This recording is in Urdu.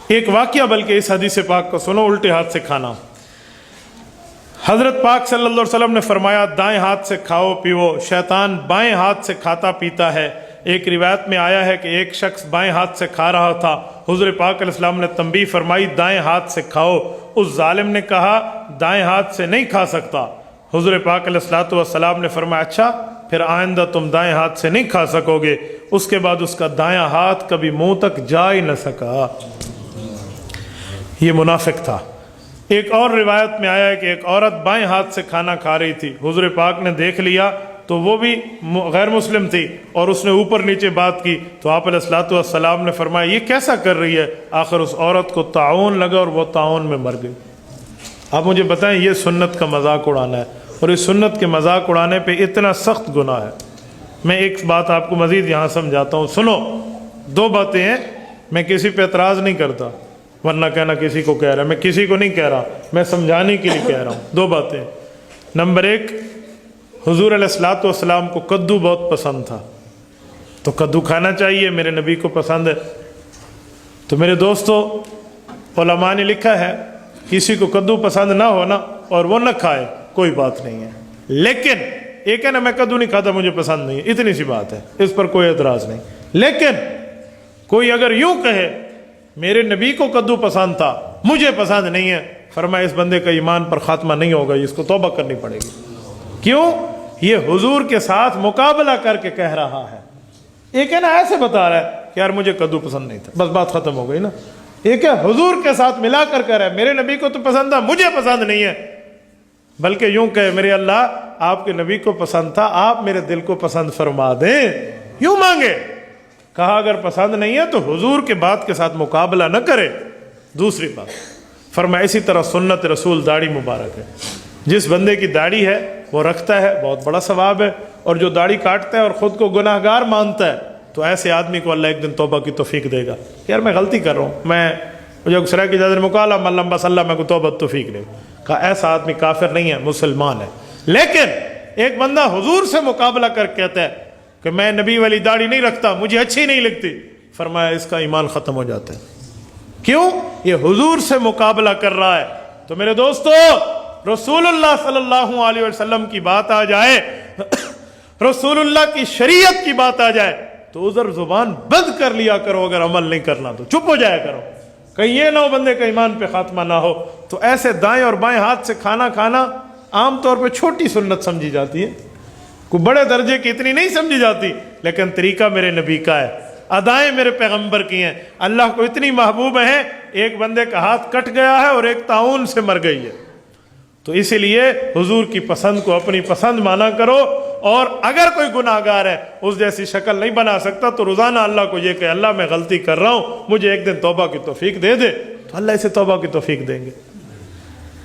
ایک واقعہ بلکہ اس حدیث پاک کو سنو، الٹے ہاتھ سے کھانا۔ حضرت پاک صلی اللہ علیہ وسلم نے فرمایا دائیں ہاتھ سے کھاؤ پیو، شیطان بائیں ہاتھ سے کھاتا پیتا ہے۔ ایک روایت میں آیا ہے کہ ایک شخص بائیں ہاتھ سے کھا رہا تھا، حضور پاک علیہ السلام نے تنبیہ فرمائی دائیں ہاتھ سے کھاؤ۔ اس ظالم نے کہا دائیں ہاتھ سے نہیں کھا سکتا۔ حضور پاک علیہ السلام نے فرمایا اچھا پھر آئندہ تم دائیں ہاتھ سے نہیں کھا سکو گے۔ اس کے بعد اس کا دایاں ہاتھ کبھی منہ تک جا ہی نہ سکا۔ یہ منافق تھا۔ ایک اور روایت میں آیا ہے کہ ایک عورت بائیں ہاتھ سے کھانا کھا رہی تھی، حضور پاک نے دیکھ لیا تو وہ بھی غیر مسلم تھی اور اس نے اوپر نیچے بات کی، تو آپ علیہ السلام نے فرمایا یہ کیسا کر رہی ہے؟ آخر اس عورت کو طاعون لگا اور وہ طاعون میں مر گئی۔ آپ مجھے بتائیں یہ سنت کا مذاق اڑانا ہے، اور اس سنت کے مذاق اڑانے پہ اتنا سخت گناہ ہے۔ میں ایک بات آپ کو مزید یہاں سمجھاتا ہوں، سنو، دو باتیں ہیں، میں کسی پہ اعتراض نہیں کرتا ورنہ کہنا کسی کو کہہ رہا ہے، میں کسی کو نہیں کہہ رہا، میں سمجھانے کے لیے کہہ رہا ہوں۔ دو باتیں، نمبر ایک، حضور علیہ السلام کو کدو بہت پسند تھا تو کدو کھانا چاہیے، میرے نبی کو پسند ہے۔ تو میرے دوستو، علماء نے لکھا ہے کسی کو کدو پسند نہ ہونا اور وہ نہ کھائے کوئی بات نہیں ہے، لیکن ایک ہے نا میں کدو نہیں کھاتا مجھے پسند نہیں ہے، اتنی سی بات ہے، اس پر کوئی اعتراض نہیں۔ لیکن کوئی اگر یوں کہے میرے نبی کو کدو پسند تھا مجھے پسند نہیں ہے، فرمایا اس بندے کا ایمان پر خاتمہ نہیں ہوگا، اس کو توبہ کرنی پڑے گی۔ کیوں؟ یہ حضور کے ساتھ مقابلہ کر کے کہہ رہا ہے۔ ایک ہے نا ایسے بتا رہا ہے کہ یار مجھے کدو پسند نہیں تھا، بس بات ختم ہو گئی نا۔ ایک ہے حضور کے ساتھ ملا کر کہہ رہا ہے میرے نبی کو تو پسند تھا مجھے پسند نہیں ہے، بلکہ یوں کہے میرے اللہ آپ کے نبی کو پسند تھا آپ میرے دل کو پسند فرما دیں، یوں مانگے۔ کہا اگر پسند نہیں ہے تو حضور کے بات کے ساتھ مقابلہ نہ کرے۔ دوسری بات فرمایا اسی طرح سنت رسول داڑھی مبارک ہے، جس بندے کی داڑھی ہے وہ رکھتا ہے بہت بڑا ثواب ہے، اور جو داڑھی کاٹتا ہے اور خود کو گناہ گار مانتا ہے تو ایسے آدمی کو اللہ ایک دن توبہ کی توفیق دے گا۔ یار میں غلطی کر رہا ہوں، مجھے سرا کی اجازت مکالا من لمبا صلی اللہ میں کو توبہ توفیق دے گا۔ کہا ایسا آدمی کافر نہیں ہے، مسلمان ہے۔ لیکن ایک بندہ حضور سے مقابلہ کر کہتا ہے کہ میں نبی والی داڑھی نہیں رکھتا مجھے اچھی نہیں لگتی، فرمایا اس کا ایمان ختم ہو جاتا ہے۔ کیوں؟ یہ حضور سے مقابلہ کر رہا ہے۔ تو میرے دوستو، رسول اللہ صلی اللہ علیہ وسلم کی بات آ جائے، رسول اللہ کی شریعت کی بات آ جائے تو ادھر زبان بند کر لیا کرو، اگر عمل نہیں کرنا تو چپ ہو جایا کرو، کہیں یہ نہ ہو بندے کا ایمان پہ خاتمہ نہ ہو۔ تو ایسے دائیں اور بائیں ہاتھ سے کھانا کھانا عام طور پہ چھوٹی سنت سمجھی جاتی ہے، کوئی بڑے درجے کی اتنی نہیں سمجھی جاتی، لیکن طریقہ میرے نبی کا ہے، ادائیں میرے پیغمبر کی ہیں، اللہ کو اتنی محبوب ہیں۔ ایک بندے کا ہاتھ کٹ گیا ہے اور ایک طاعون سے مر گئی ہے، تو اسی لیے حضور کی پسند کو اپنی پسند مانا کرو، اور اگر کوئی گناہ گار ہے اس جیسی شکل نہیں بنا سکتا تو روزانہ اللہ کو یہ کہ اللہ میں غلطی کر رہا ہوں مجھے ایک دن توبہ کی توفیق دے دے، تو اللہ اسے توبہ کی توفیق دیں گے۔